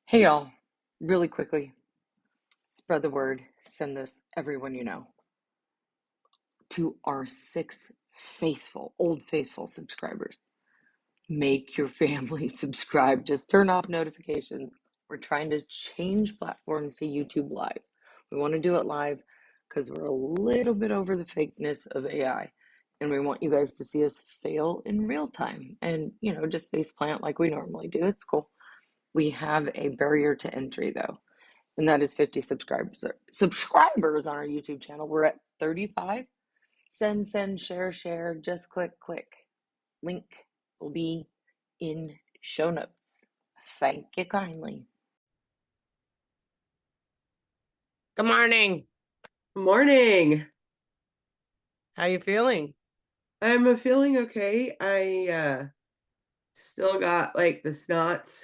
Hey y'all, really quickly, spread the word, send this everyone you know. To our 6 faithful, old faithful subscribers. Make your family subscribe. Just turn off notifications. We're trying to change platforms to YouTube Live. We want to do it live because we're a little bit over the fakeness of AI. And we want you guys to see us fail in real time and, just face plant like we normally do. It's cool. We have a barrier to entry though, and that is 50 subscribers on our YouTube channel. We're at 35. Send, share, just click. Link will be in show notes. Thank you kindly. Good morning. Morning. How you feeling? I'm feeling okay. I still got like the snots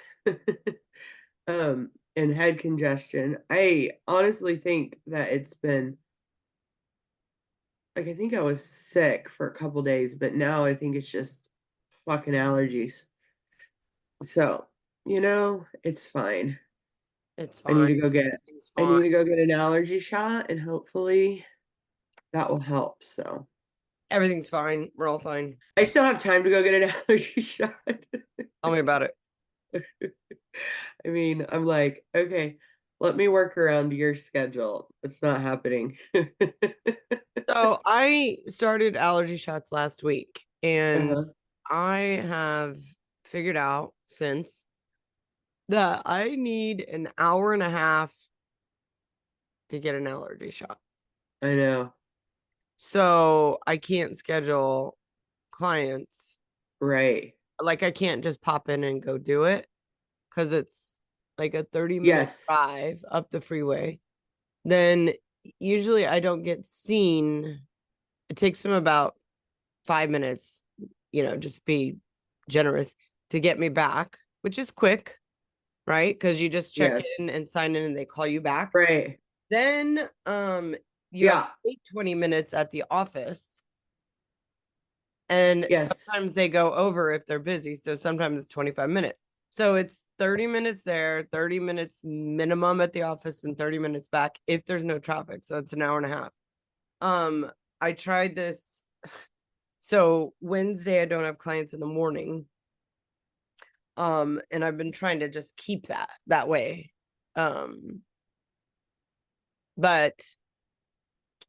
and head congestion. I honestly think that it's been like I think I was sick for a couple days, but now I think it's just fucking allergies. So, it's fine. It's I need fine. to go get Everything's I fine. need to go get an allergy shot and hopefully that will help. So, Everything's fine. We're all fine. I still have time to go get an allergy shot. Tell me about it. I mean, I'm like, okay, let me work around your schedule. It's not happening. So I started allergy shots last week, and Uh-huh. I have figured out since that I need an hour and a half to get an allergy shot. I know. So I can't schedule clients. Right. Like I can't just pop in and go do it because it's like a 30-minute Yes. drive up the freeway. Then usually I don't get seen. It takes them about 5 minutes, just be generous to get me back, which is quick, right? Because you just check Yes. in and sign in and they call you back. Right. Then you have to Yeah. wait 20 minutes at the office. And Yes. sometimes they go over if they're busy. So sometimes it's 25 minutes. So it's 30 minutes there, 30 minutes minimum at the office, and 30 minutes back if there's no traffic. So it's an hour and a half. I tried this. So Wednesday I don't have clients in the morning. And I've been trying to just keep that way. But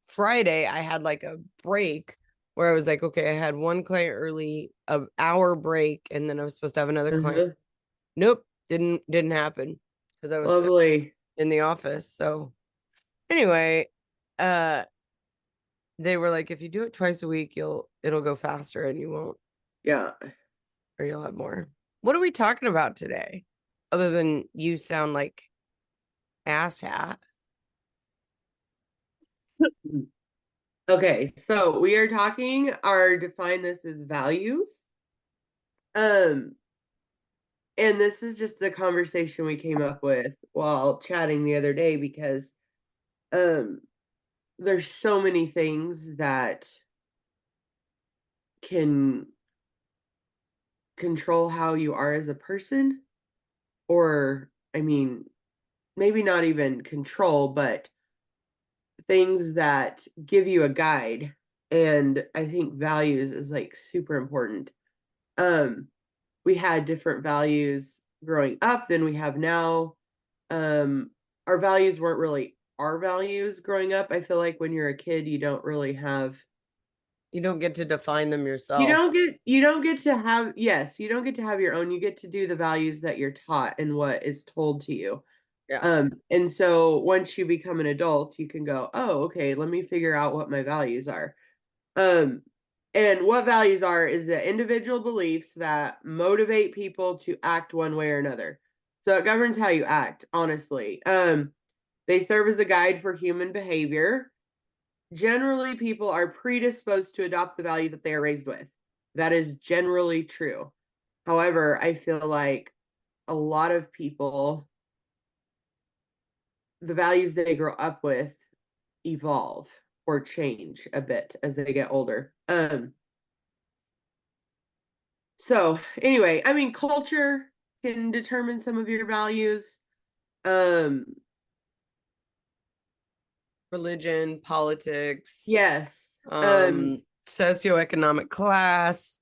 Friday I had like a break where I was like, okay, I had one client early, an hour break, and then I was supposed to have another client. Uh-huh. Nope, didn't happen because I was still Lovely. in the office. So anyway, uh they were like, if you do it twice a week, it'll go faster and you won't, Yeah. or you'll have more. What are we talking about today? Other than you sound like ass hat. Okay, so we are talking or define this as values. Um, and this is just a conversation we came up with while chatting the other day because um there's so many things that can control how you are as a person, or I mean, maybe not even control, but things that give you a guide. And I think values is like super important. Um, we had different values growing up than we have now. Um, our values weren't really our values growing up. I feel like when you're a kid, you don't really have You don't get to define them you yourself. don't get to have yes, you don't get to have your own. You get to do the values that you're taught and what is told to you. Yeah. And so once you become an adult, you can go, oh, okay, let me figure out what my values are. Um, and what values are is the individual beliefs that motivate people to act one way or another. So it governs how you act, honestly. They serve as a guide for human behavior. Generally, people are predisposed to adopt the values that they are raised with. That is generally true. However, I feel like a lot of people, the values they grow up with evolve or change a bit as they get older. So anyway, I mean, culture can determine some of your values. Um, Religion, politics, yes. socioeconomic class,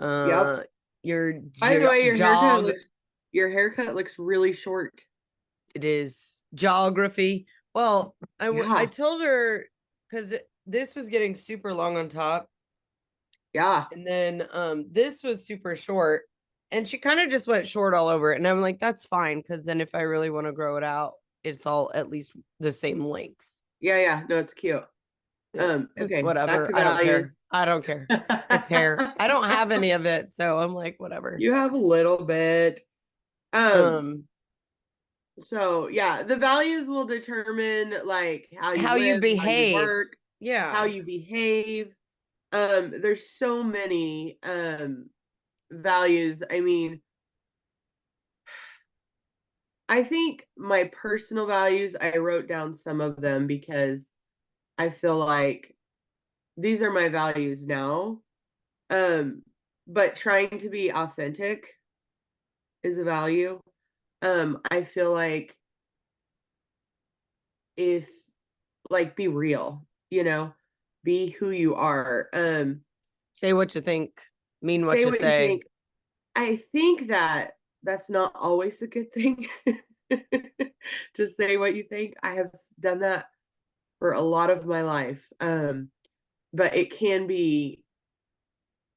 Yep. your By the way, jog. your haircut looks really short. It is geography. Well, I Yeah. told her because this was getting super long on top, Yeah. and then this was super short, and she kind of just went short all over it, and I'm like, that's fine, because then if I really want to grow it out, it's all at least the same length. Yeah, yeah. No, it's cute. Yeah, Okay, back whatever. to I don't values. care. I don't care. It's hair. I don't have any of it, so I'm like, whatever. You have a little bit. Um, Um, so yeah, the values will determine like how you how you live, how you behave. work, how Yeah. you behave. There's so many values. I mean, I think my personal values, I wrote down some of them because I feel like these are my values now. Um, but trying to be authentic is a value. I feel like if like be real, be who you are. Say what you think, mean what Say you what you say. think. I think that that's not always a good thing to say what you think. I have done that for a lot of my life. But it can be,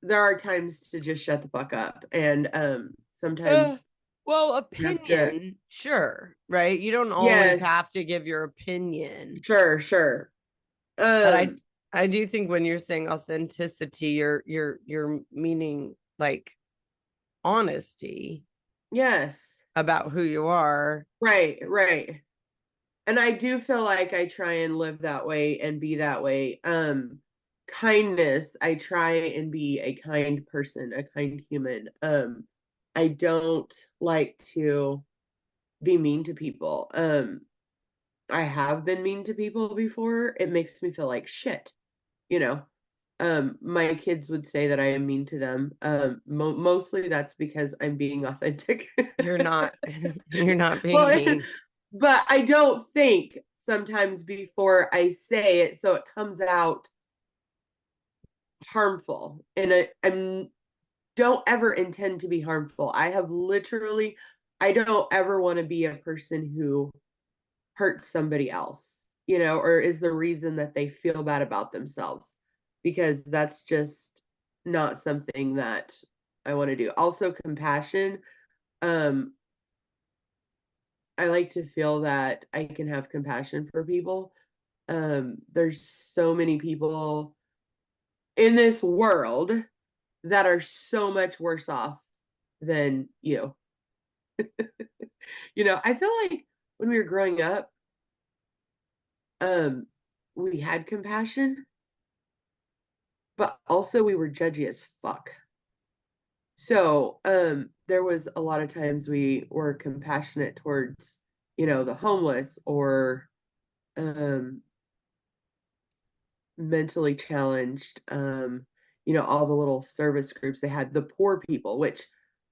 there are times to just shut the fuck up. And Uh, sometimes well, you have to, opinion, sure, right? You don't always yes, have to give your opinion. sure, sure. But Um, I do think when you're saying authenticity, you're meaning like honesty yes, about who you are. right, right. And I do feel like I try and live that way and be that way. Kindness, I try and be a kind person, a kind human. I don't like to be mean to people. I have been mean to people before. It makes me feel like shit, you know. My kids would say that I am mean to them. Mostly that's because I'm being authentic. You're not you're not being Well, mean. but I don't think sometimes before I say it, so it comes out harmful. And I'm don't ever intend to be harmful. I have literally, I don't ever want to be a person who hurts somebody else, or is the reason that they feel bad about themselves, because that's just not something that I want to do. Also, compassion. Um, I like to feel that I can have compassion for people. There's so many people in this world that are so much worse off than you. I feel like when we were growing up, um, we had compassion, but also we were judgy as fuck. So, there was a lot of times we were compassionate towards, the homeless or um mentally challenged, all the little service groups they had, the poor people, which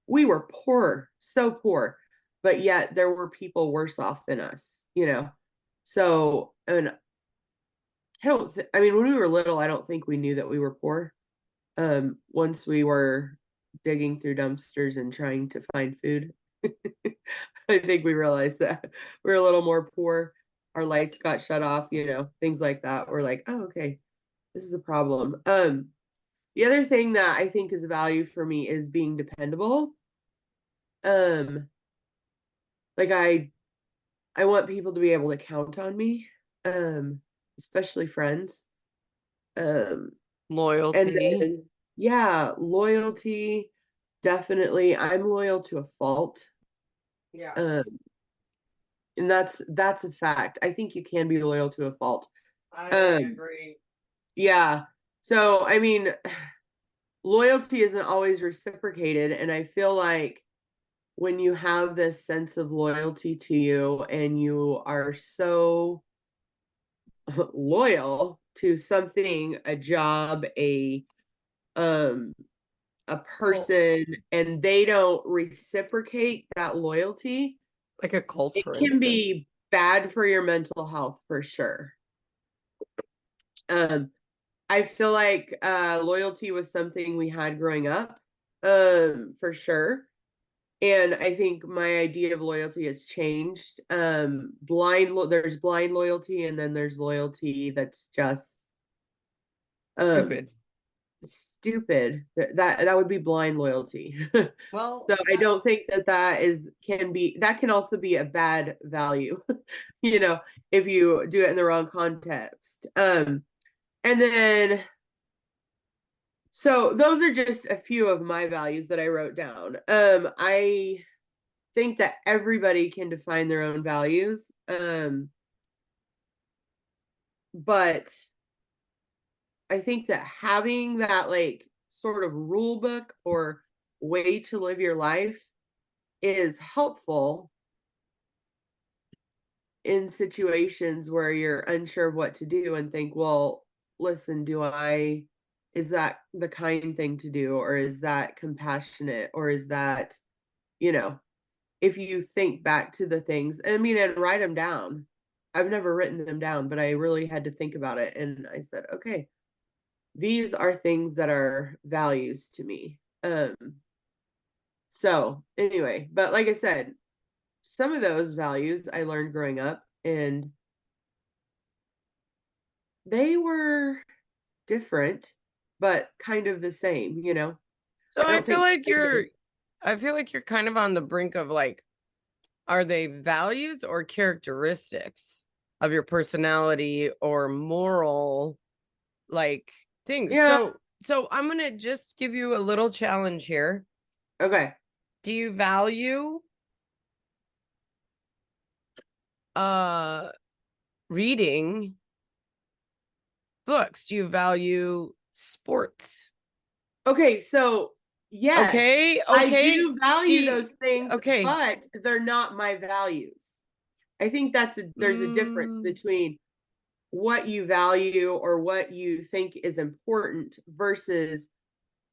we were poor, so poor, but yet there were people worse off than us. So, and I mean, when we were little, I don't think we knew that we were poor. Once we were digging through dumpsters and trying to find food, I think we realized that we're a little more poor. Our lights got shut off, things like that. We're like, oh, okay, this is a problem. The other thing that I think is a value for me is being dependable. Um, like I want people to be able to count on me, um, especially friends. Um, and Loyalty. then yeah, loyalty, definitely. I'm loyal to a fault. Yeah, Um, and that's a fact. I think you can be loyal to a fault. I Um, agree. yeah. So I mean, loyalty isn't always reciprocated, and I feel like when you have this sense of loyalty to you and you are so loyal to something, a job, um a Cult. person, and they don't reciprocate that loyalty, Like a cult, It for can instance. be bad for your mental health for sure. I feel like loyalty was something we had growing up, for sure. And I think my idea of loyalty has changed. There's blind loyalty, and then there's loyalty that's just um Stupid. stupid. That would be blind loyalty. Well, So I don't think that can also be a bad value, if you do it in the wrong context. And then so those are just a few of my values that I wrote down. I think that everybody can define their own values. But I think that having that like sort of rule book or way to live your life is helpful in situations where you're unsure of what to do and think, well, listen, is that the kind thing to do? Or is that compassionate? Or is that, you know, if you think back to the things, I mean, and write them down. I've never written them down, but I really had to think about it. And I said, okay, these are things that are values to me. So anyway, but like I said, some of those values I learned growing up, and they were different, but kind of the same, so I don't think I feel like you're kind of on the brink of like, are they values or characteristics of your personality or moral like things? yeah, So I'm gonna just give you a little challenge here. okay. Do you value uh reading books? Do you value sports? Okay, so yes, Okay, I okay. do value those things, Okay. but they're not my values. I think there's a difference Mm, between what you value or what you think is important versus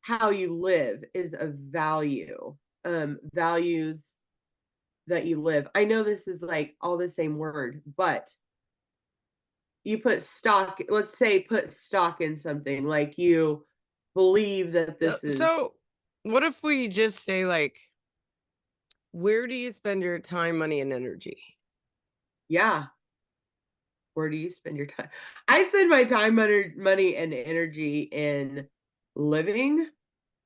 how you live is a value. Values that you live. I know this is like all the same word, but you let's say put stock in something, like you believe that this is, so what if we just say like, where do you spend your time, money, and energy? yeah, where do you spend your time? I spend my time, money, and energy in living,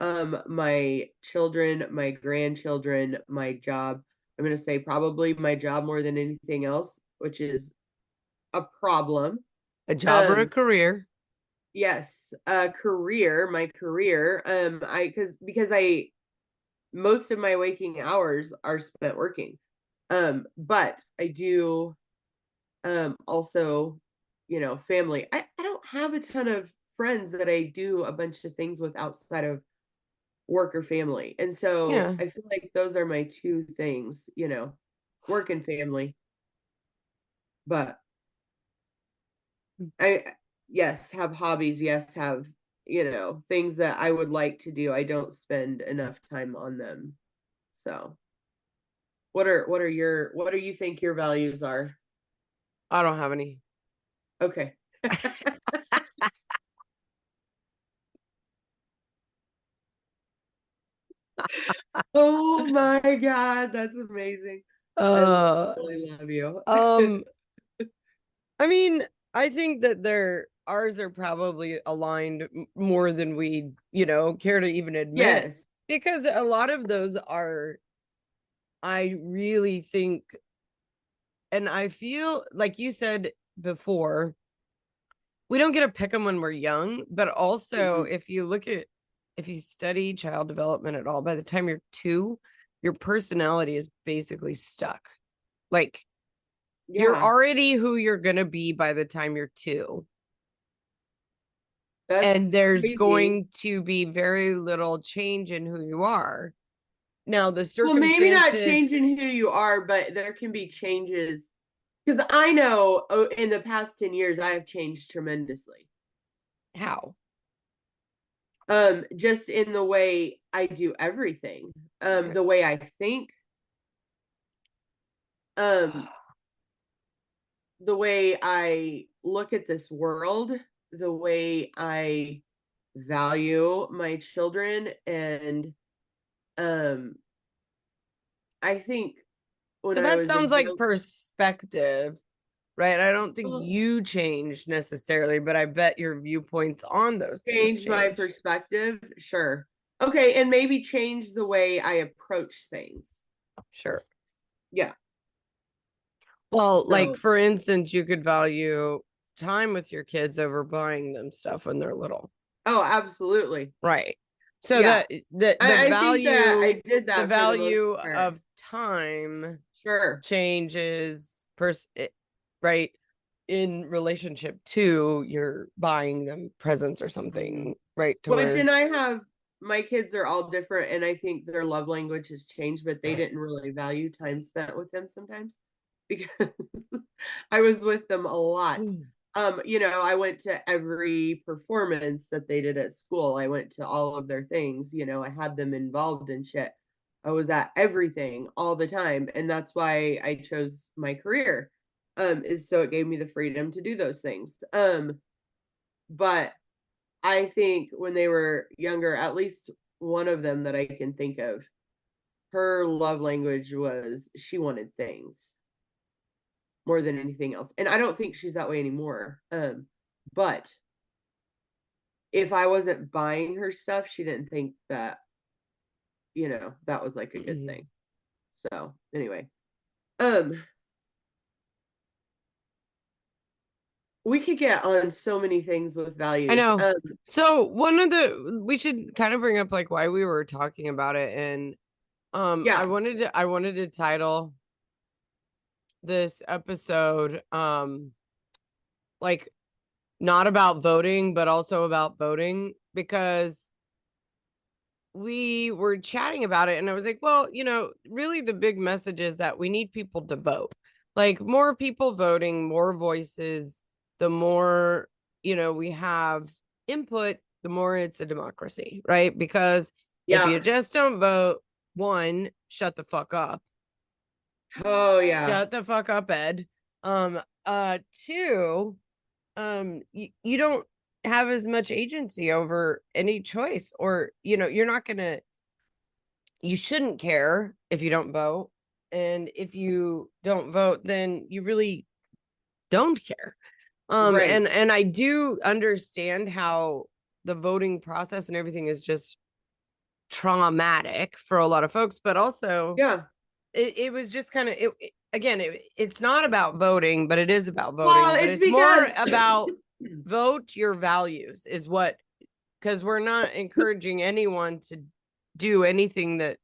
my children, my grandchildren, my job. I'm going to say probably my job more than anything else, which is a problem. A job or a Um, career? yes, my career. Because I most of my waking hours are spent working. But I do also, family. I don't have a ton of friends that I do a bunch of things with outside of work or family. And so Yeah. I feel like those are my two things, work and family. But I yes, have hobbies, yes, have, things that I would like to do. I don't spend enough time on them. So, what do you think your values are? I don't have any. Okay. Oh my God, that's amazing. I Uh really love you. um I mean, I think that ours are probably aligned more than we, care to even admit, Yes. because a lot of those are, I really think, and I feel like you said before, we don't get to pick them when we're young, but also Mhm. if you study child development at all, by the time you're 2, your personality is basically stuck. Like, you're Yeah, already who you're going to be by the time you're 2. And that's there's crazy. going to be very little change in who you are. Now, the Well, maybe not circumstances, changing who you are, but there can be changes. Because I know, in the past 10 years, I have changed tremendously. how? Just in the way I do everything, Okay. the way I think. the way I look at this world, the way I value my children, and I think when So I that was a sounds like young, perspective, right? I don't think you changed necessarily, but I bet your viewpoints on those things change my changed. perspective, sure. Okay, and maybe change the way I approach things. Sure. Yeah. Well, like So, for instance, you could value time with your kids over buying them stuff when they're little. oh, absolutely. Right. So Yeah. the I think that I value did the that for the most value part. of time Sure. changes right in relationship to you're buying them presents or something, right? To Which, where and I have, my kids are all different, and I think their love language has changed, but they didn't really value time spent with them sometimes because I was with them a lot. I went to every performance that they did at school. I went to all of their things, I had them involved in shit. I was at everything all the time, and that's why I chose my career. Is so it gave me the freedom to do those things. But I think when they were younger, at least one of them that I can think of, her love language was she wanted things more than anything else. And I don't think she's that way anymore. But if I wasn't buying her stuff, she didn't think that, that was like a good thing. So anyway, we could get on so many things with values. I know. So we should kind of bring up like why we were talking about it, and Yeah. I wanted to title this episode like not about voting but also about voting, because we were chatting about it and I was like, well, really the big message is that we need people to vote. Like more people voting, more voices, the more, we have input, the more it's a democracy, right? Because if you just don't vote, one, shut the fuck up. Oh yeah. Shut the fuck up, Ed. Two, you don't have as much agency over any choice, or you're not gonna, you shouldn't care if you don't vote, and if you don't vote then you really don't care. Right. And I do understand how the voting process and everything is just traumatic for a lot of folks, but also it was just kind of again, it's not about voting, but it is about voting. Well, but it's more because about vote your values is what, because we're not encouraging anyone to do anything that,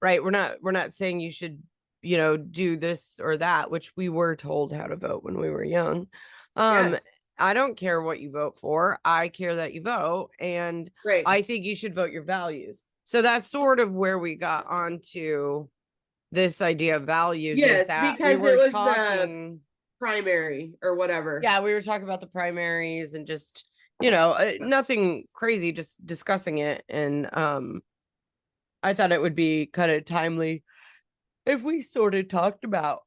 right, we're not saying you should do this or that, which we were told how to vote when we were young. Yes. I don't care what you vote for. I care that you vote, and Right. I think you should vote your values. So that's sort of where we got onto this idea of values. Yes, is that because we were it was talking the primary or whatever. yeah, we were talking about the primaries and just nothing crazy, just discussing it. And I thought it would be kind of timely if we sort of talked about,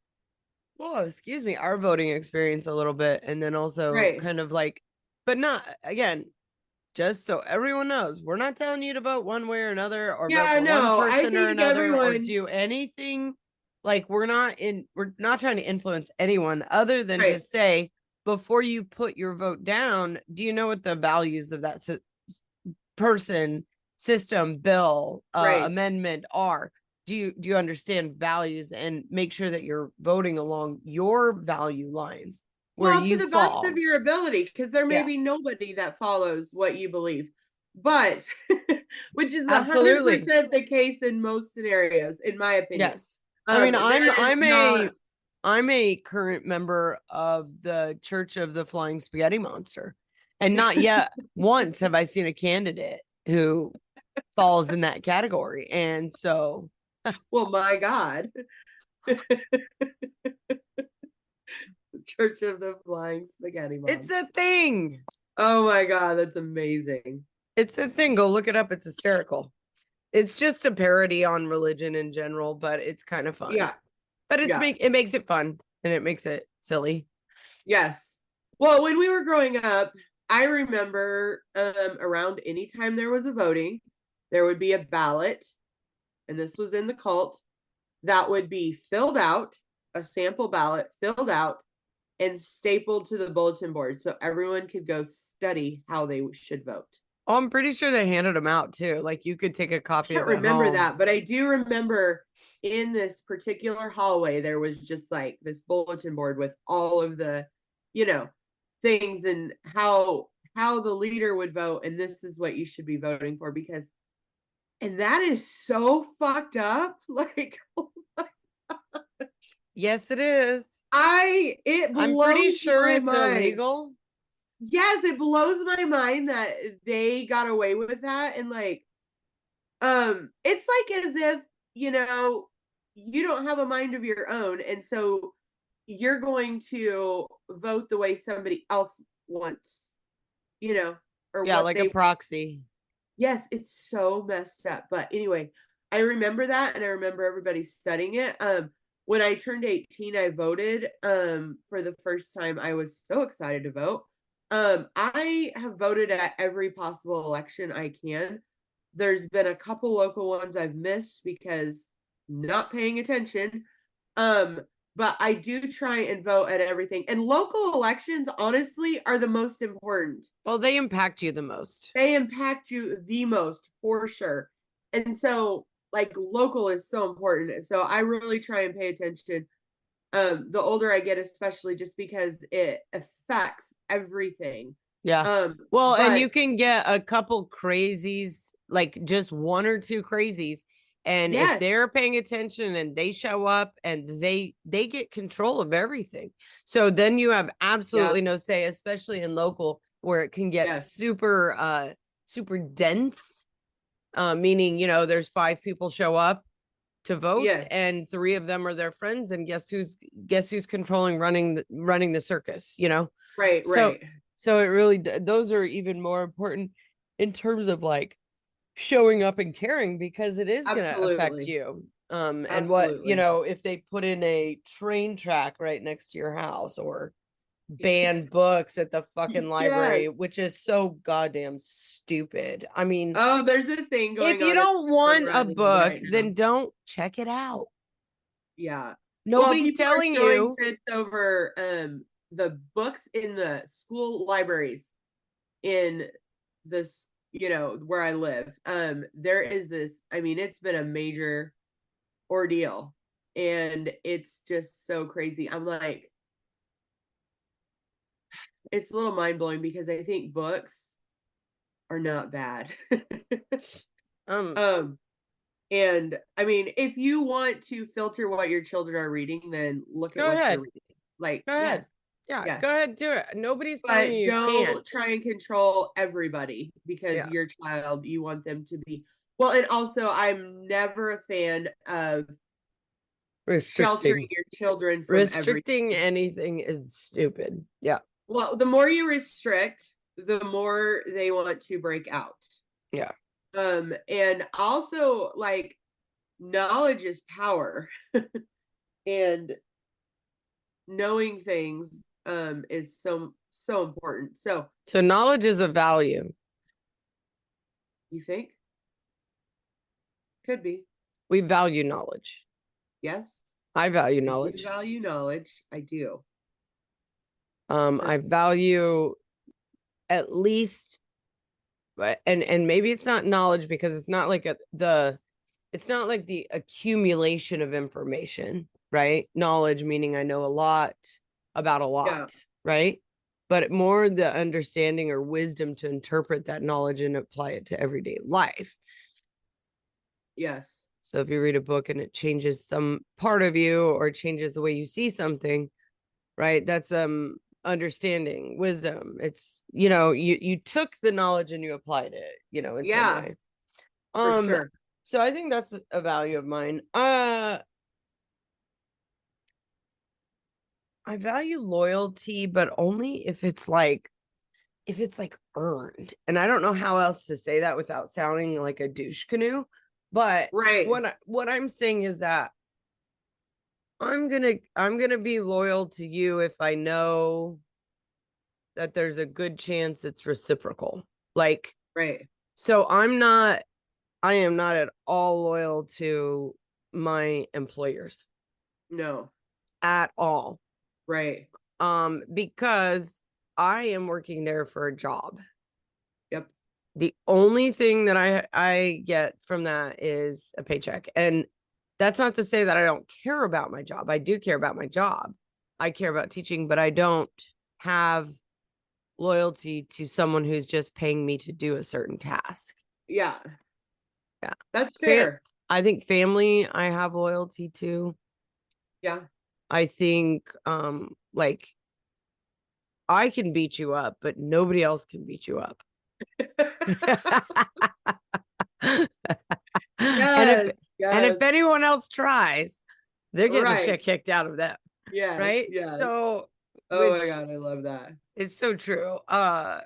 oh, excuse me, our voting experience a little bit, and then also kind of like, but not, again, just so everyone knows, we're not telling you to vote one way or another, or vote for one person or another, or do anything. Like we're not trying to influence anyone, other than to say, before you put your vote down, do you know what the values of that person, system, bill, amendment are? Do you understand values, and make sure that you're voting along your value lines where you to the fall. best of your ability, because there may be nobody that follows what you believe, but which is 100% the case in most scenarios, in my opinion. Yes. I mean, I'm a current member of the Church of the Flying Spaghetti Monster, and not yet once have I seen a candidate who falls in that category. And so, well, my God. Church of the Flying Spaghetti Monster. It's a thing. Oh my God, that's amazing. It's a thing. Go look it up. It's hysterical. It's just a parody on religion in general, but it's kind of fun. Yeah. But Yeah. it makes it fun and it makes it silly. Yes. Well, when we were growing up, I remember around any time there was a voting, there would be a ballot, and this was in the cult, that would be filled out, a sample ballot filled out and stapled to the bulletin board so everyone could go study how they should vote. Oh, I'm pretty sure they handed them out too. Like you could take a copy I of can't it remember home. that, but I do remember in this particular hallway, there was just like this bulletin board with all of the, things and how the leader would vote, and this is what you should be voting for, because, and that is so fucked up. Like, oh my gosh. Yes, it is. It I'm blows pretty sure my it's mind. illegal. Yes, it blows my mind that they got away with that, and like, it's like as if, you don't have a mind of your own, and so you're going to vote the way somebody else wants, or Yeah, what like a they. proxy. Yes, it's so messed up. But anyway, I remember that, and I remember everybody studying it. When I turned 18, I voted for the first time. I was so excited to vote. I have voted at every possible election I can. There's been a couple local ones I've missed because not paying attention. But I do try and vote at everything. And local elections, honestly, are the most important. Well, they impact you the most. They impact you the most, for sure. And so, like, local is so important. So I really try and pay attention. The older I get, especially just because it affects everything. Yeah. Well, and but you can get a couple crazies, like just one or two crazies. And if yes, they're paying attention and they show up and they get control of everything. So then you have absolutely no say, especially in local where it can get super super dense. Meaning, there's 5 people show up to vote yes, and 3 of them are their friends, and guess who's controlling running the circus, right, So right. so it really those are even more important in terms of like showing up and caring, because it is going to affect Absolutely. you. And what, Absolutely. if they put in a train track right next to your house, or ban books at the fucking library, Yes. which is so goddamn stupid. I mean, Oh, there's a thing going if you on don't want where I a live book, right now. then don't check it out. Yeah. Nobody's People telling are throwing you. fits over the books in the school libraries in this, where I live. There is this, I mean, it's been a major ordeal, and it's just so crazy. I'm like, it's a little mind-blowing because I think books are not bad. And I mean, if you want to filter what your children are reading, then look at Go what they're ahead. reading. Like, Go ahead. yes, Yeah, yes. go ahead, do it. Nobody's telling But you don't can't. try and control everybody because Yeah. your child, you want them to be well. And also, I'm never a fan of sheltering your children from Restricting everything. anything is stupid. Yeah. Well, the more you restrict, the more they want to break out. Yeah. And also, like, knowledge is power. And knowing things is so important. So knowledge is a value. you think? Could be. We value knowledge. Yes. I value I knowledge. do value knowledge. I do. I value at least, and maybe it's not knowledge, because it's not like it's not like the accumulation of information, right? Knowledge meaning I know a lot about a lot, right? But more the understanding or wisdom to interpret that knowledge and apply it to everyday life. Yes. So if you read a book and it changes some part of you or changes the way you see something, right? That's understanding, wisdom. It's, you took the knowledge and you applied it, in some way. For sure. So I think that's a value of mine. I value loyalty, but only if it's like earned. And I don't know how else to say that without sounding like a douche canoe. But right. what I'm saying is that I'm gonna be loyal to you if I know that there's a good chance it's reciprocal. Like, Right. so I am not at all loyal to my employers No. at all. Right. Because I am working there for a job. Yep. The only thing that I get from that is a paycheck. And that's not to say that I don't care about my job. I do care about my job. I care about teaching, but I don't have loyalty to someone who's just paying me to do a certain task. Yeah. Yeah. That's fair. I think family I have loyalty to. Yeah. I think like I can beat you up, but nobody else can beat you up. Yes. And if Yes. anyone else tries, they're getting the Right. shit kicked out of them. Yes. Right? Yes. So Oh my God, I love that. it's so true. But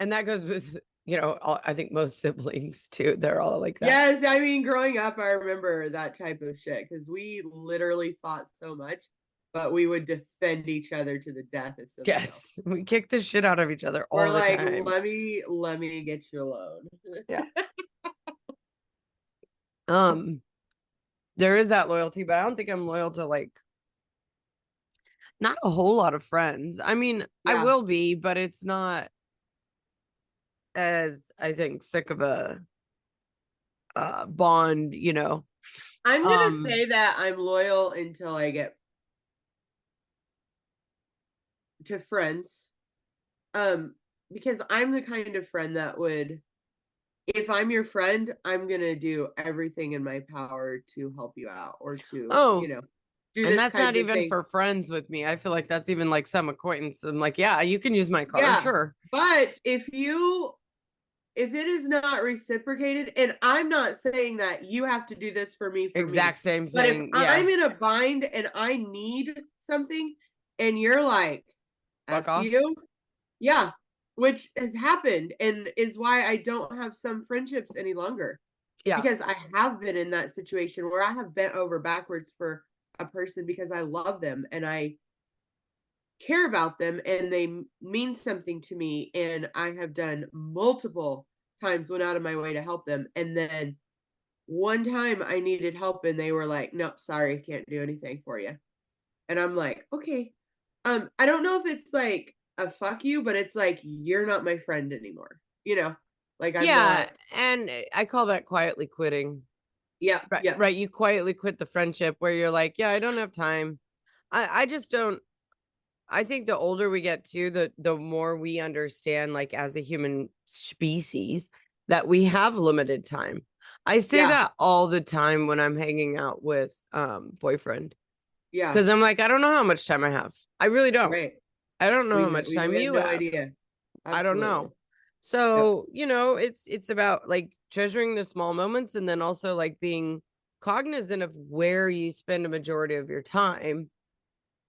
and that goes with, you know, I think most siblings too. They're all like that. Yes, I mean, growing up, I remember that type of shit because we literally fought so much, but we would defend each other to the death if something else. Yes. We kick the shit out of each other all We're the like, time. let me get you alone. Yeah. There is that loyalty, but I don't think I'm loyal to like not a whole lot of friends. I mean, I Yeah. will be, but it's not as I think thick of a bond, you know. I'm gonna say that I'm loyal until I get to friends. Because I'm the kind of friend that would, if I'm your friend, I'm gonna do everything in my power to help you out or to, Oh, do and this that's not kinds of even thing. for friends with me. I feel like that's even like some acquaintance. I'm like, yeah, you can use my card, Yeah. sure. But if it is not reciprocated, and I'm not saying that you have to do this for me for Exact me, same but if thing. I'm Yeah. in a bind and I need something and you're like, Fuck F off. you, yeah, which has happened and is why I don't have some friendships any longer. Yeah. Because I have been in that situation where I have bent over backwards for a person because I love them and I care about them and they mean something to me, and I have done multiple times went out of my way to help them, and then one time I needed help and they were like, nope, sorry, can't do anything for you. And I'm like, okay. I don't know if it's like a fuck you, but it's like you're not my friend anymore, like I'm Yeah, not. and I call that quietly quitting. Yeah. Right, Yeah. right. You quietly quit the friendship where you're like, yeah, I don't have time. I just don't. I think the older we get too, the more we understand, like as a human species, that we have limited time. I say Yeah. that all the time when I'm hanging out with boyfriend. Yeah. Because I'm like, I don't know how much time I have. I really don't. Right. I don't know we how much we time have you no have. idea. I don't Absolutely. know. Yep. So, you know, it's about like treasuring the small moments and then also like being cognizant of where you spend a majority of your time.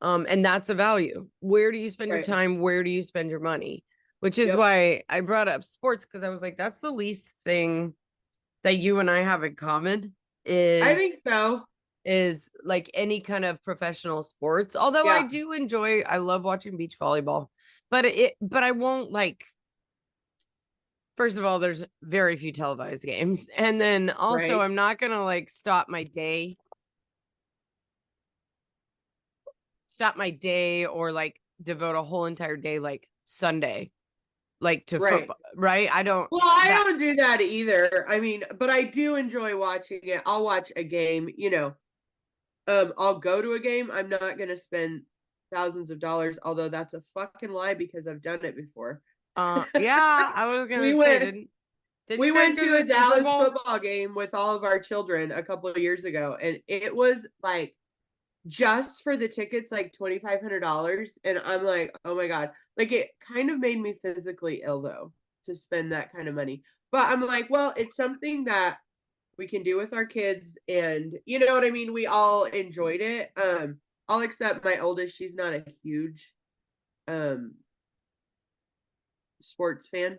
And that's a value. Where do you spend your Right. time? Where do you spend your money? Which is Yep. why I brought up sports, because I was like, that's the least thing that you and I have in common I think so. is like any kind of professional sports. Although Yeah. I love watching beach volleyball, but I won't like, first of all, there's very few televised games. And then also Right. I'm not going to like stop my day or like devote a whole entire day like Sunday like to Right. football, right? I don't Well, I that don't do that either. I mean, but I do enjoy watching it. I'll watch a game, I'll go to a game. I'm not gonna spend thousands of dollars, although that's a fucking lie because I've done it before. yeah, I was going We to say went didn't we you guys went go to to a the Super Dallas Bowl? football game with all of our children a couple of years ago, and it was like just for the tickets like $2,500, and I'm like, oh my God. Like it kind of made me physically ill though to spend that kind of money, but I'm like, well, it's something that we can do with our kids, and you know what I mean, we all enjoyed it. I'll accept my oldest, she's not a huge sports fan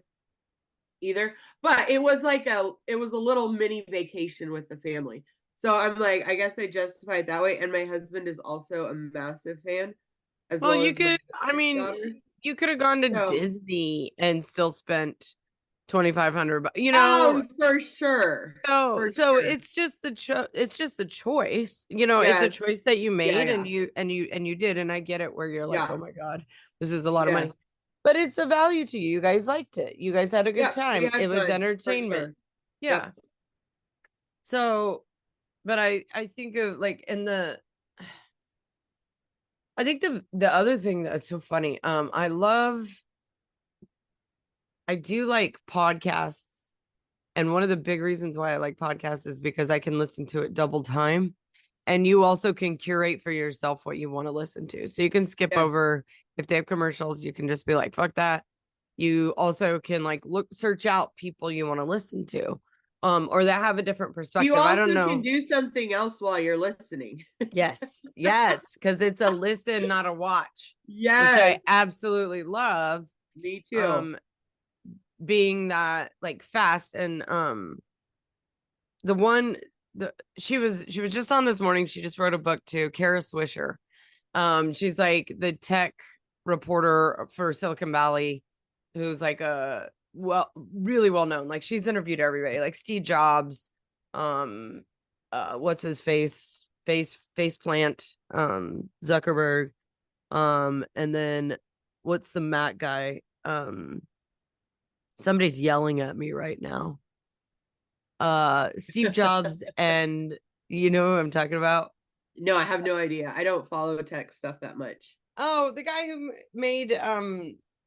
either, but it was a little mini vacation with the family. So I'm like, I guess I justify it that way. And my husband is also a massive fan, as Well, well you as my could, I youngest mean, daughter. you could have gone to So, Disney and still spent 2,500, you know. oh, for sure. So, For so sure. it's just it's just the choice, you know, it's a Yes. choice that you Yeah, made yeah. and you did. And I get it where you're like, Yeah. oh my God, this is a lot of Yeah. money, but it's a value to you. You guys liked it. You guys had a good Yep. We time. had It was fun, for entertainment. sure. Yeah. Yep. So, but I think of like I think the other thing that's so funny, I do like podcasts. And one of the big reasons why I like podcasts is because I can listen to it double time. And you also can curate for yourself what you want to listen to. So you can skip Yes. over if they have commercials, you can just be like, fuck that. You also can like search out people you want to listen to. Or that have a different You perspective. I don't also can know. do something else while you're listening. Yes, yes, because it's a listen, not a watch, which I Yes. absolutely love. Me too. Um, being that like fast and the one she was just on this morning. She just wrote a book too, Kara Swisher. She's like the tech reporter for Silicon Valley, who's like a really well known. Like she's interviewed everybody, like Steve Jobs, what's his face plant, Zuckerberg, and then what's the Mac guy? Somebody's yelling at me right now. Steve Jobs and you know who I'm talking about? No, I have no idea. I don't follow tech stuff that much. Oh, the guy who made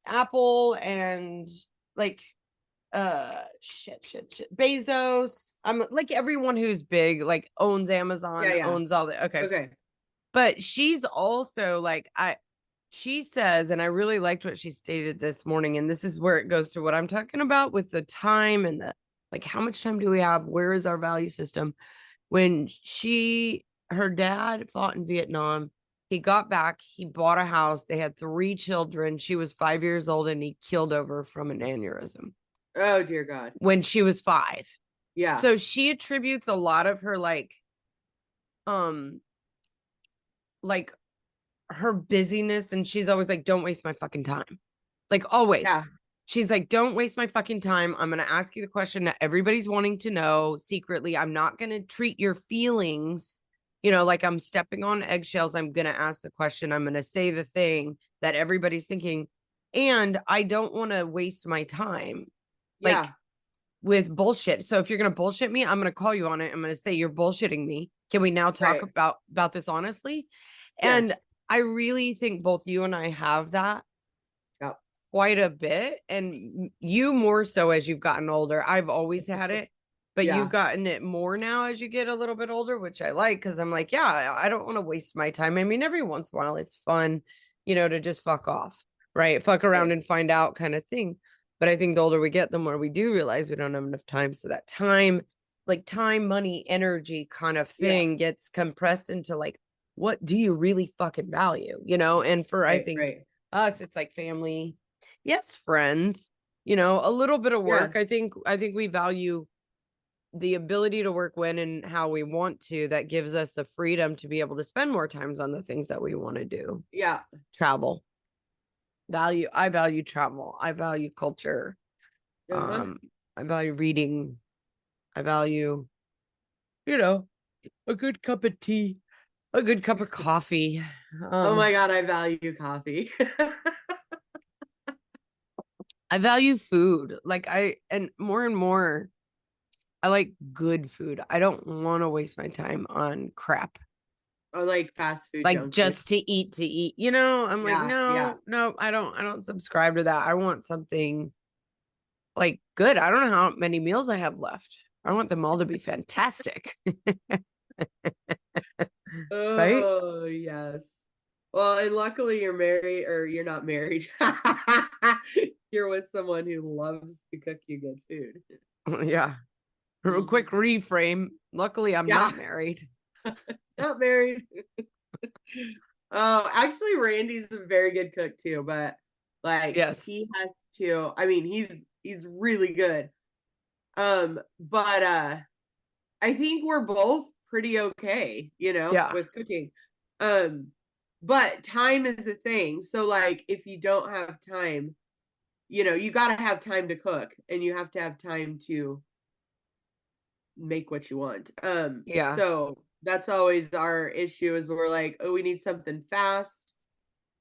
Apple and like shit. Bezos. I'm like everyone who's big, like owns Amazon, Yeah. owns all the okay. Okay. But she's also like she says, and I really liked what she stated this morning, and this is where it goes to what I'm talking about with the time and the like, how much time do we have? Where is our value system? When her dad fought in Vietnam, he got back, he bought a house, they had 3 children. She was 5 years old and he killed over from an aneurysm Oh, dear God. when she was 5. Yeah. So she attributes a lot of her like her busyness, and she's always like, don't waste my fucking time. Like always. Yeah. She's like, don't waste my fucking time. I'm going to ask you the question that everybody's wanting to know secretly. I'm not going to treat your feelings, you know, like I'm stepping on eggshells. I'm going to ask the question. I'm going to say the thing that everybody's thinking. And I don't want to waste my time like Yeah. with bullshit. So if you're going to bullshit me, I'm going to call you on it. I'm going to say you're bullshitting me. Can we now talk Right. about this honestly? Yes. And I really think both you and I have that Yep. quite a bit. And you more so as you've gotten older. I've always had it, but Yeah. you've gotten it more now as you get a little bit older, which I like because I'm like, yeah, I don't want to waste my time. I mean, every once in a while it's fun, you know, to just fuck off, right? Fuck around Right. and find out kind of thing. But I think the older we get, the more we do realize we don't have enough time. So that time, like time, money, energy kind of thing gets compressed into like, what do you really fucking value, you know? And for I think us, it's like family, yes, friends, you know, a little bit of work. Yeah. I think we value the ability to work when and how we want to. That gives us the freedom to be able to spend more times on the things that we want to do. Yeah. Travel. I value travel. I value culture. Uh-huh. I value reading. I value, you know, a good cup of tea, a good cup of coffee. Oh my God, I value coffee. I value food. Like and more, I like good food. I don't want to waste my time on crap. I like fast food Like junk food. just to eat, you know? I'm like, Yeah. no, I don't subscribe to that. I want something like good. I don't know how many meals I have left. I want them all to be fantastic. Right? Oh, yes. Well, and luckily you're married, or you're not married. You're with someone who loves to cook you good food. Yeah. Real quick reframe. Luckily, I'm not married. Not married. Oh, actually, Randy's a very good cook too, but like Yes. he has to. I mean, he's really good. But I think we're both pretty okay, you know, Yeah. with cooking. But time is the thing. So like if you don't have time, you know, you got to have time to cook and you have to have time to make what you want. Yeah. So that's always our issue is we're like, oh, we need something fast,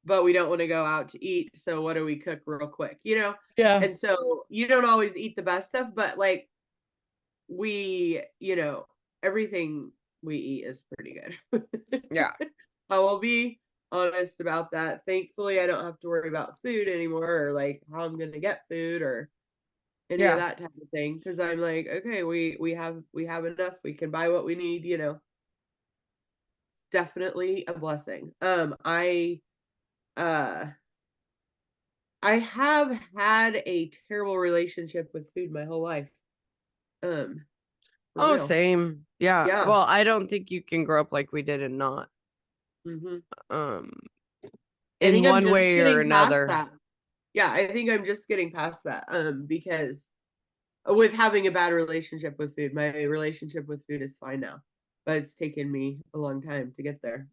but we don't want to go out to eat. So what do we cook real quick, you know? Yeah. And so you don't always eat the best stuff, but like we, you know, everything we eat is pretty good. Yeah. I will be honest about that. Thankfully, I don't have to worry about food anymore or like how I'm going to get food or any of Yeah. that type of thing because I'm like, okay, we have enough. We can buy what we need, you know. Definitely a blessing. Uh I have had a terrible relationship with food my whole life. For Oh, real. same. Yeah. Yeah. Well, I don't think you can grow up like we did and not. Mm-hmm. Um, I in think I'm one just way or getting past another. that. Yeah, I think I'm just getting past that. Because with having a bad relationship with food, my relationship with food is fine now, but it's taken me a long time to get there.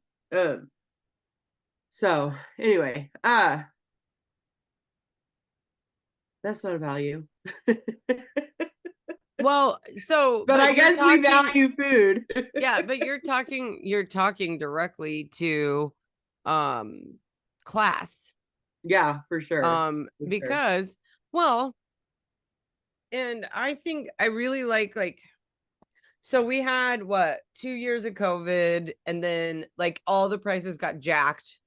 So anyway, that's not a value. Well, so But I you're guess we talking, value food. yeah, but you're talking directly to class. Yeah, for sure. For sure. Because, well, and I think I really like so we had what 2 years of COVID and then like all the prices got jacked,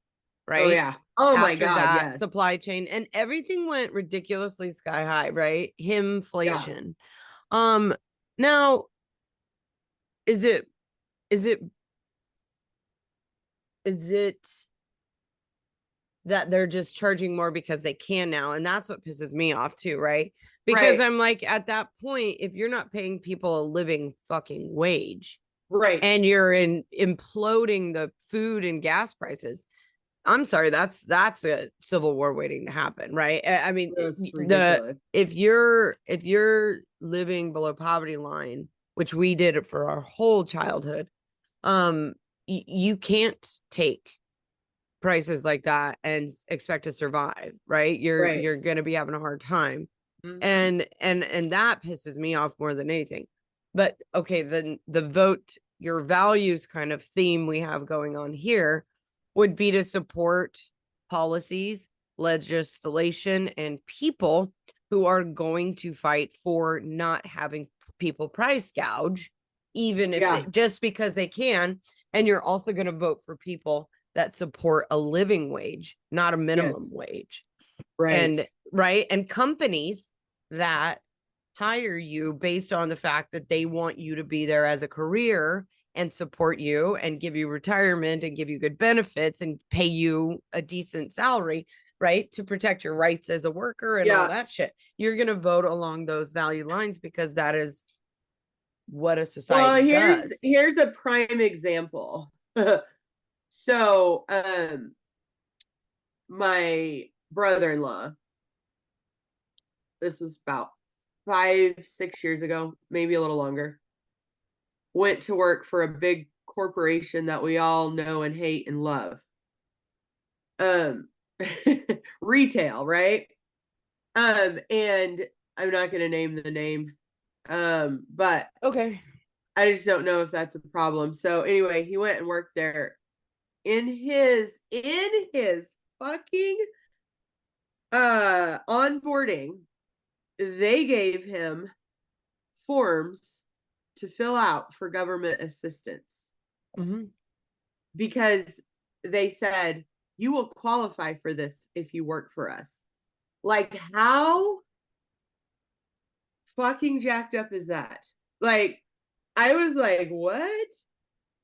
right? Oh yeah. Oh my After God, that, yes. supply chain and everything went ridiculously sky high, right? Inflation. Now is it is it is it that they're just charging more because they can now? And that's what pisses me off too, right? Because Right. I'm like, at that point, if you're not paying people a living fucking wage Right. and you're imploding the food and gas prices, I'm sorry, that's a civil war waiting to happen, right? I mean, That's ridiculous. if you're living below poverty line, which we did it for our whole childhood, you can't take prices like that and expect to survive, right? Right. You're going to be having a hard time. Mhm. And that pisses me off more than anything. But okay, then the vote your values kind of theme we have going on here would be to support policies, legislation, and people who are going to fight for not having people price gouge, even if Yeah. just because they can. And you're also going to vote for people that support a living wage, not a minimum Yes. wage. Right. And right. And companies that hire you based on the fact that they want you to be there as a career and support you and give you retirement and give you good benefits and pay you a decent salary, right? To protect your rights as a worker and all that shit. You're going to vote along those value lines because that is what a society does. Here's a prime example. So, my brother-in-law, this was about 5-6 years ago, maybe a little longer, went to work for a big corporation that we all know and hate and love. Retail, right? And I'm not going to name the name. But okay, I just don't know if that's a problem. So anyway, he went and worked there. In his fucking onboarding, they gave him forms to fill out for government assistance. mm-hmm. Because they said you will qualify for this if you work for us. Like, how fucking jacked up is that? Like, I was like, what?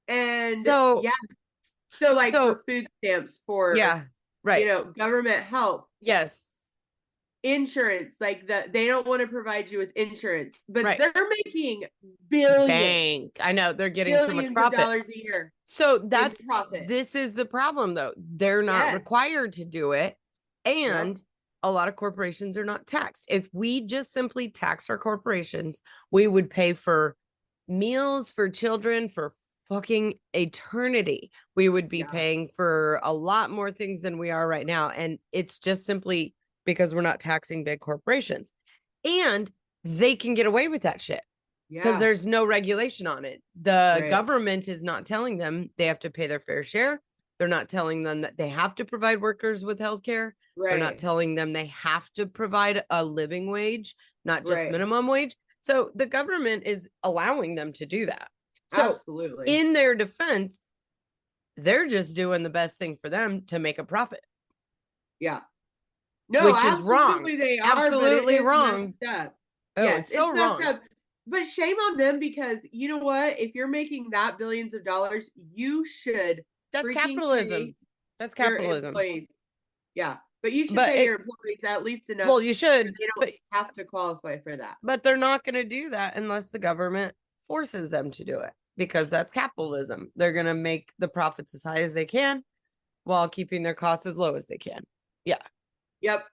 And so like for food stamps, for right, government help, yes, insurance, like they don't want to provide you with insurance, but right. they're making billions. I know they're getting so much Billions profit. of dollars a year. So that's profit. This is the problem though. They're not required to do it. And a lot of corporations are not taxed. If we just simply tax our corporations, we would pay for meals for children, for fucking eternity. We would be Yeah. paying for a lot more things than we are right now. And it's just simply because we're not taxing big corporations. And they can get away with that shit because Yeah. there's no regulation on it. The Right. government is not telling them they have to pay their fair share. They're not telling them that they have to provide workers with health care. They're not Right. telling them they have to provide a living wage, not just Right. minimum wage. So the government is allowing them to do that. So Absolutely. in their defense, they're just doing the best thing for them to make a profit. Yeah. No, which is wrong. absolutely they are, Absolutely but it is wrong. messed up. Oh, Yes, it's so it's messed wrong. up. But shame on them, because you know what? If you're making that billions of dollars, you should That's freaking capitalism. pay That's your capitalism. employees. Yeah, but you should But pay it- your employees at least enough. Well, you should, They don't but have to qualify for that. they're not going to do that unless the government forces them to do it, because that's capitalism. They're going to make the profits as high as they can while keeping their costs as low as they can. Yeah. Yep.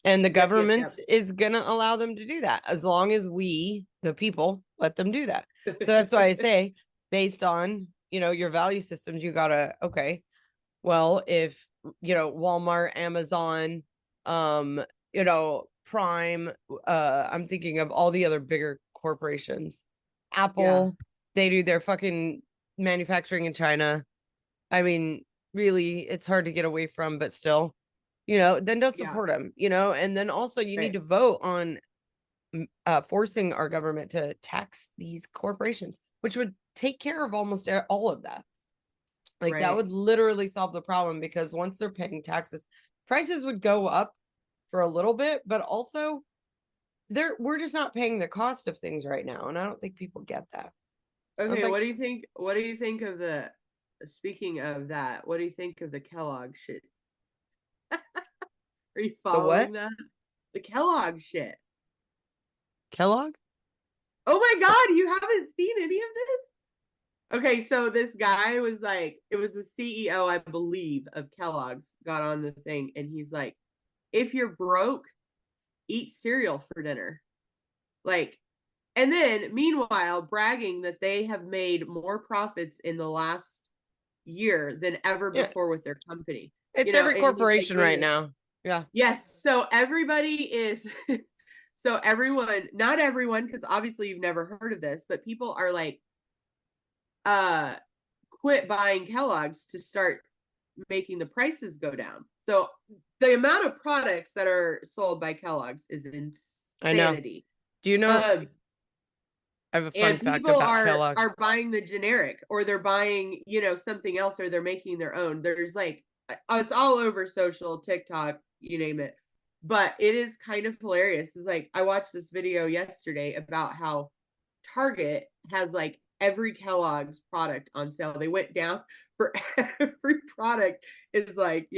And the Yep, government is going to allow them to do that as long as we, the people, let them do that. So that's why I say, based on, your value systems, you got to, okay, well, if, Walmart, Amazon, Prime, I'm thinking of all the other bigger corporations, Apple, they do their fucking manufacturing in China. I mean, really, it's hard to get away from, but still, then don't support them, and then also you need to vote on forcing our government to tax these corporations, which would take care of almost all of that. Like that would literally solve the problem, because once they're paying taxes, prices would go up for a little bit, but also we're just not paying the cost of things right now. And I don't think people get that. Okay, what do you think? What do you think of speaking of that, what do you think of the Kellogg shit? Are you following that? The Kellogg shit. Kellogg? Oh my God, you haven't seen any of this? Okay, so this guy was like, it was the CEO, I believe, of Kellogg's, got on the thing, and he's like, if you're broke, eat cereal for dinner. Like, and then meanwhile, bragging that they have made more profits in the last year than ever before with their company. It's every corporation right now. Yeah. Yes. So everybody is, so everyone, not everyone, because obviously you've never heard of this, but people are like, quit buying Kellogg's to start making the prices go down. So the amount of products that are sold by Kellogg's is insanity. I know. Do you know? I have a fun fact about Kellogg's. Are buying the generic, or they're buying, something else, or they're making their own. There's like, it's all over social, TikTok, you name it. But it is kind of hilarious. It's like, I watched this video yesterday about how Target has like every Kellogg's product on sale. They went down for every product is like,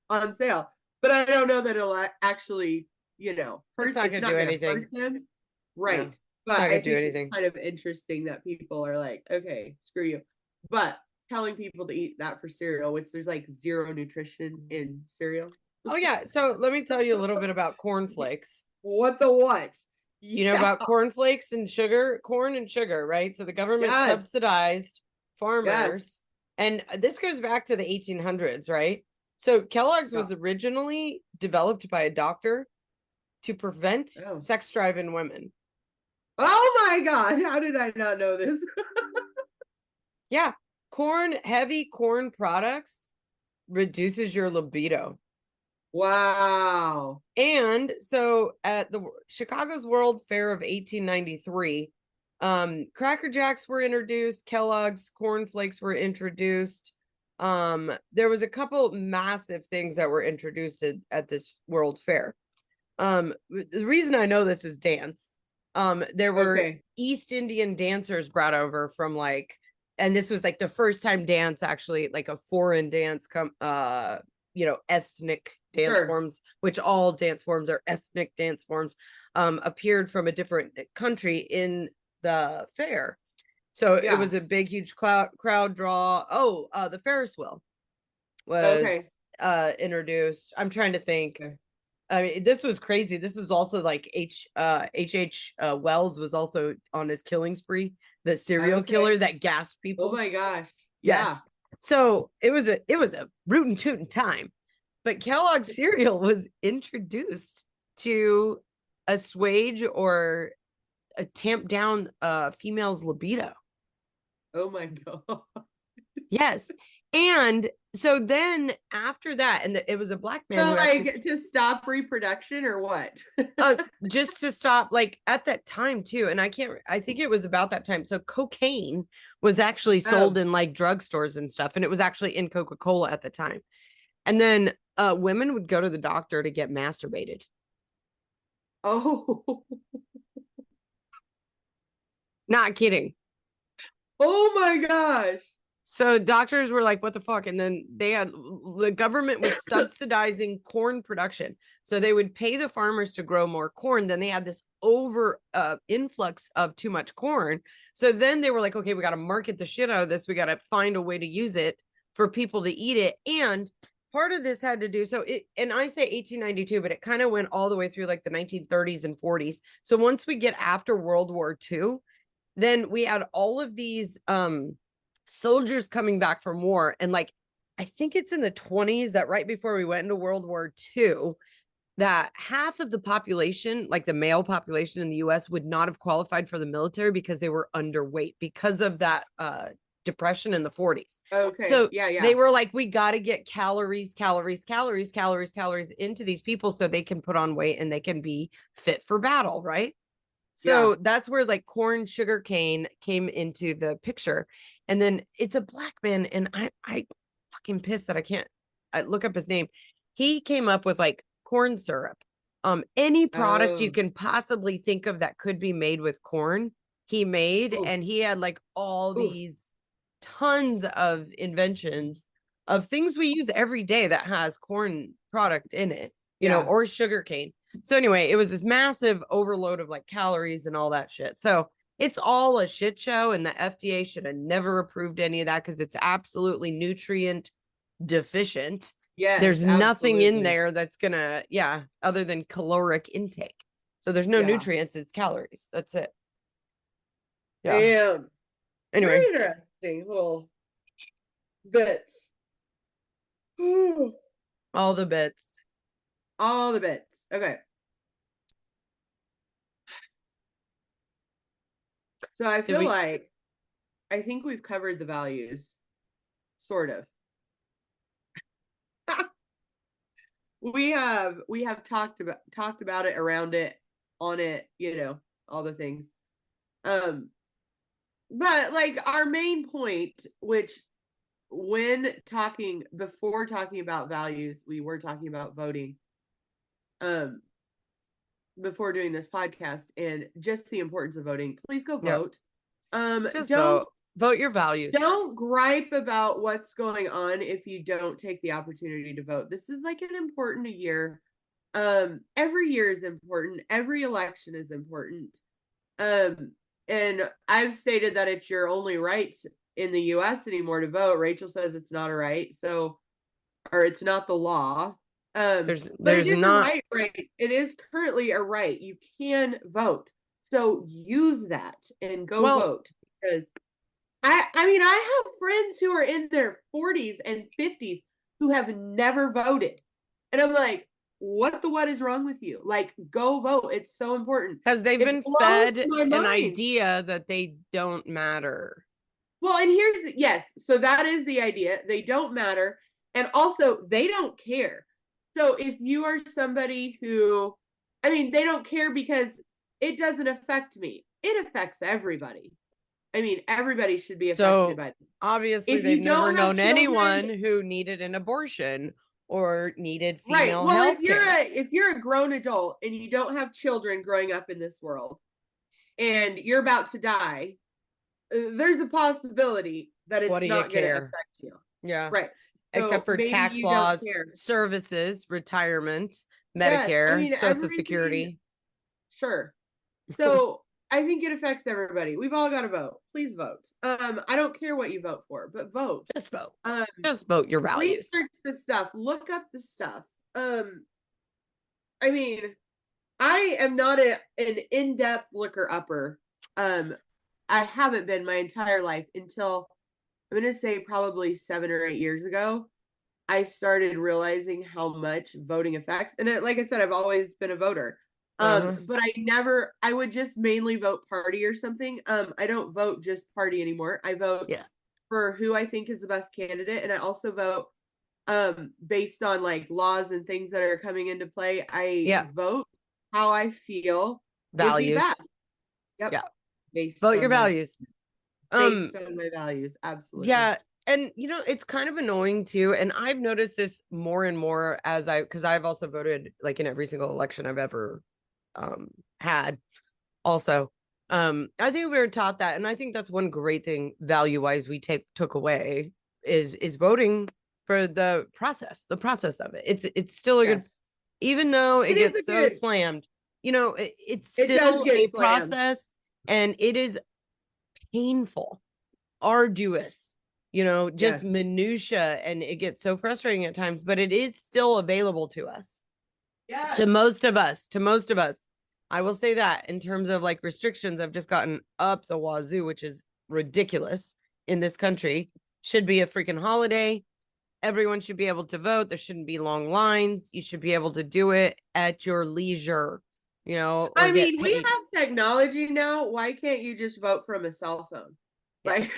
on sale. But I don't know that it'll actually, it's not going to do anything. Them. Right. No, but I think it's kind of interesting that people are like, okay, screw you. But telling people to eat that for cereal, which there's like zero nutrition in cereal. Oh, yeah. So let me tell you a little bit about cornflakes. What the what? You know about cornflakes and sugar, corn and sugar, right? So the government subsidized farmers. And this goes back to the 1800s, right? So Kellogg's was originally developed by a doctor to prevent sex drive in women. Oh my God. How did I not know this? Yeah. Heavy corn products reduces your libido. Wow. And so at the Chicago's World Fair of 1893, Cracker Jacks were introduced, Kellogg's cornflakes were introduced. There was a couple massive things that were introduced at this World Fair. The reason I know this is dance. There were East Indian dancers brought over from and this was like the first time dance, actually, like a foreign dance ethnic dance forms, which all dance forms are ethnic dance forms, appeared from a different country in the fair. So it was a big, huge crowd draw. The Ferris wheel was introduced. I'm trying to think. I mean, this was crazy. This was also like H.H. Wells was also on his killing spree. the serial Okay. killer that gassed people. Oh my gosh. Yes. Yeah. So it was a rootin' tootin' time. But Kellogg's cereal was introduced to assuage or tamp down a female's libido. Oh my God. Yes. And so then after that, and it was a black man So who like actually, to stop reproduction or what? just to stop, like at that time too. And I think it was about that time. So cocaine was actually sold in like drugstores and stuff. And it was actually in Coca-Cola at the time. And then women would go to the doctor to get masturbated. Oh. Not kidding. Oh my gosh. So doctors were like, what the fuck? And then the government was subsidizing corn production. So they would pay the farmers to grow more corn. Then they had this influx of too much corn. So then they were like, okay, we got to market the shit out of this. We got to find a way to use it for people to eat it. And part of this had to do, and I say 1892, but it kind of went all the way through like the 1930s and 40s. So once we get after World War II, then we had all of these soldiers coming back from war. And like, I think it's in the 20s that right before we went into World War II, that half of the population, like the male population in the US, would not have qualified for the military because they were underweight because of that depression in the 40s. Okay. So yeah. they were like, we got to get calories into these people so they can put on weight and they can be fit for battle, right? So that's where like corn, sugar cane came into the picture. And then it's a black man, and I fucking pissed that I look up his name. He came up with like corn syrup. Any product you can possibly think of that could be made with corn, he made. Ooh. And he had like all these tons of inventions of things we use every day that has corn product in it, you know, or sugar cane. So anyway, it was this massive overload of like calories and all that shit. So it's all a shit show, and the FDA should have never approved any of that because it's absolutely nutrient deficient. Yes, there's nothing in absolutely. there that's gonna, other than caloric intake. So there's no nutrients, it's calories. That's it. Yeah. Anyway. Very interesting little bits. All the bits. All the bits. Okay. So I feel like I think we've covered the values, sort of. we have talked about it, around it, on it, you know, all the things. But like our main point, which before talking about values, we were talking about voting. Before doing this podcast, and just the importance of voting. Please go vote. Just don't vote your values. Don't gripe about what's going on if you don't take the opportunity to vote. This is like an important year. Every year is important. Every election is important. And I've stated that it's your only right in the US anymore to vote. Rachel says it's not a right, or it's not the law. But it is not a right. It is currently a right. You can vote. So use that and go vote. Because I mean, I have friends who are in their 40s and 50s who have never voted. And I'm like, what is wrong with you? Like, go vote. It's so important. Because they've been fed an idea that they don't matter. Well, and so that is the idea. They don't matter. And also, they don't care. So if you are somebody who, I mean, they don't care because it doesn't affect me. It affects everybody. I mean, everybody should be affected by this. Obviously, they've never known anyone who needed an abortion or needed female health care. If you're a grown adult and you don't have children growing up in this world and you're about to die, there's a possibility that it's not going to affect you. Yeah. Right. So except for tax laws, services, retirement, Medicare, Social Security. Sure. So I think it affects everybody. We've all got to vote. Please vote. I don't care what you vote for, but vote. Just vote. Just vote your values. Research the stuff. Look up the stuff. I mean, I am not an in-depth looker upper. I haven't been my entire life until I'm going to say probably 7 or 8 years ago. I started realizing how much voting affects. And like I said, I've always been a voter. But I would just mainly vote party or something. I don't vote just party anymore. I vote for who I think is the best candidate. And I also vote based on like laws and things that are coming into play. I vote how I feel would be Values. best. Yep. Yeah. Based Vote on your values. Based on my values. Absolutely. Yeah. And it's kind of annoying too. And I've noticed this more and more because I've also voted like in every single election I've ever had also. I think we were taught that, and I think that's one great thing value wise we took away is voting for the process of it. It's still a good, even though it gets so slammed, it's still a process, and it is painful, arduous, just minutia, and it gets so frustrating at times, but it is still available to us. To most of us. I will say that in terms of like restrictions have just gotten up the wazoo, which is ridiculous in this country. Should be a freaking holiday. Everyone should be able to vote. There shouldn't be long lines. You should be able to do it at your leisure, or I mean, we have technology now. Why can't you just vote from a cell phone? Like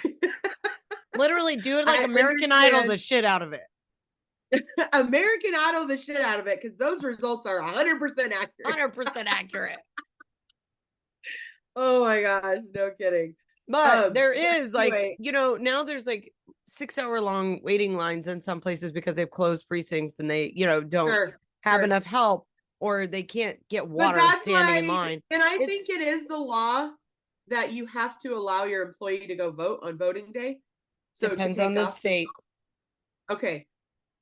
literally do it like American Idol the shit out of it. American Idol the shit out of it, because those results are 100% accurate. 100% accurate. Oh my gosh, no kidding. But there is like, now there's like 6-hour long waiting lines in some places because they've closed precincts and they, don't have enough help, or they can't get water standing in line. And I think it is the law that you have to allow your employee to go vote on voting day. So depends on the state. Okay.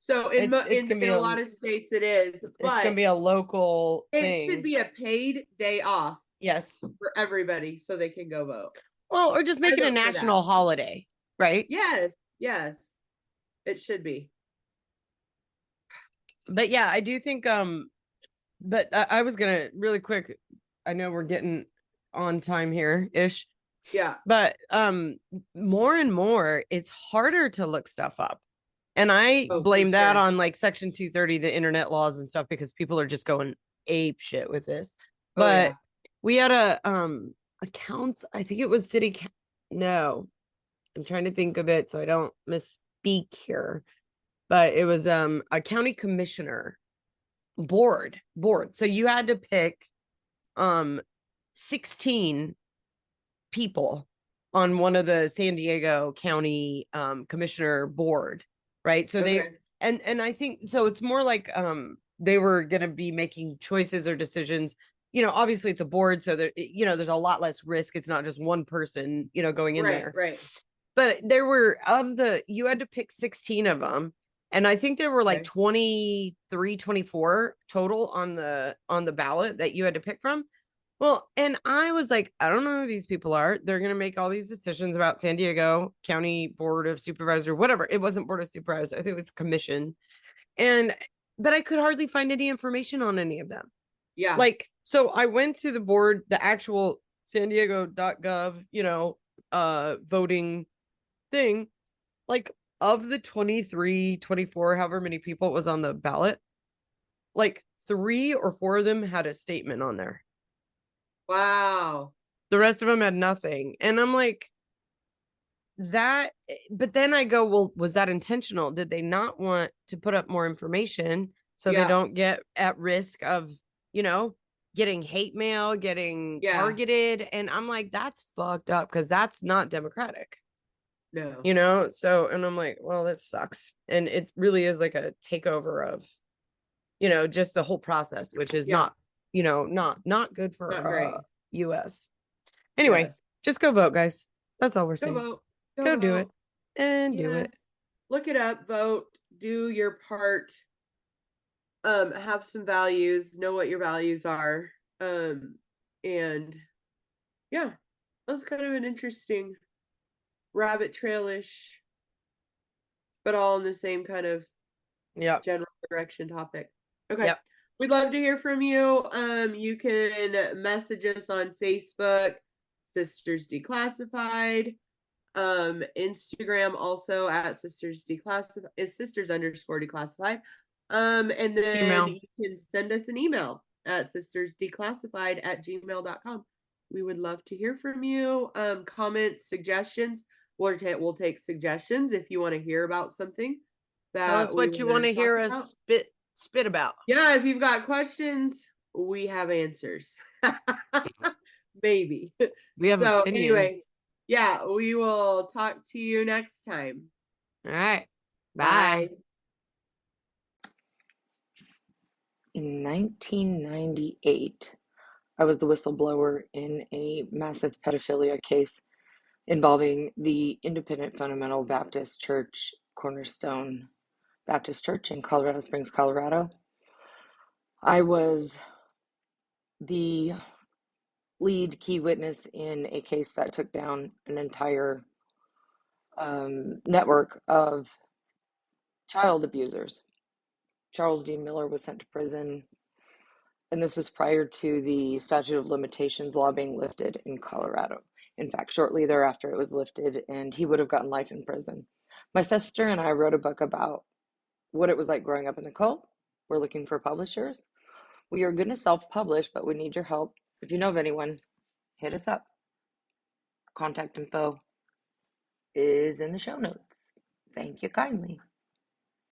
So in a lot of states it is, but it's going to be a local thing. It should be a paid day off. Yes. For everybody so they can go vote. Well, or just make it a national holiday, right? Yes. It should be. But yeah, I do think but I was going to really quick, I know we're getting on time here ish. Yeah. But more and more it's harder to look stuff up. And I blame that on like Section 230, the internet laws and stuff, because people are just going ape shit with this. But we had a accounts, I think it was no, I'm trying to think of it so I don't misspeak here. But it was a county commissioner board. So you had to pick 16 people on one of the San Diego County commissioner board. Right. So they and I think so it's more like they were going to be making choices or decisions. Obviously it's a board, so there, there's a lot less risk. It's not just one person, going in there. Right. But there were you had to pick 16 of them. And I think there were like 23, 24 total on the ballot that you had to pick from. Well, and I was like, I don't know who these people are. They're going to make all these decisions about San Diego County Board of Supervisors, whatever. It wasn't Board of Supervisors. I think it was commission. But I could hardly find any information on any of them. Yeah. Like, so I went to the board, the actual San Diego.gov, voting thing. Like, of the 23, 24, however many people it was on the ballot, like 3 or 4 of them had a statement on there. Wow. The rest of them had nothing. And I'm like, but then I go, well, was that intentional? Did they not want to put up more information so they don't get at risk of, getting hate mail, getting targeted? And I'm like, that's fucked up, because that's not democratic. No. So, and I'm like, well, that sucks. And it really is like a takeover of, just the whole process, which is not good for US. Anyway, just go vote, guys. That's all we're saying. Go vote. Go do it. And do it. Look it up, vote, do your part. Have some values, know what your values are. And yeah, that's kind of an interesting rabbit trailish, but all in the same kind of general direction topic. Okay. Yep. We'd love to hear from you. You can message us on Facebook, Sisters Declassified. Instagram also at sisters declassified is sisters_declassified. And then Gmail. you can send us an email at sistersdeclassified@gmail.com. We would love to hear from you. Comments, suggestions. We'll take suggestions if you want to hear about something Tell that us we what you want to talk hear about. us spit about. Yeah, if you've got questions, we have answers. Maybe. We have So opinions. anyway, yeah, we will talk to you next time. All right. Bye. Bye. In 1998, I was the whistleblower in a massive pedophilia case involving the Independent Fundamental Baptist Church, Cornerstone Baptist Church in Colorado Springs, Colorado. I was the lead key witness in a case that took down an entire network of child abusers. Charles D. Miller was sent to prison, and this was prior to the statute of limitations law being lifted in Colorado. In fact, shortly thereafter, it was lifted, and he would have gotten life in prison. My sister and I wrote a book about what it was like growing up in the cult. We're looking for publishers. We are going to self-publish, but we need your help. If you know of anyone, hit us up. Contact info is in the show notes. Thank you kindly.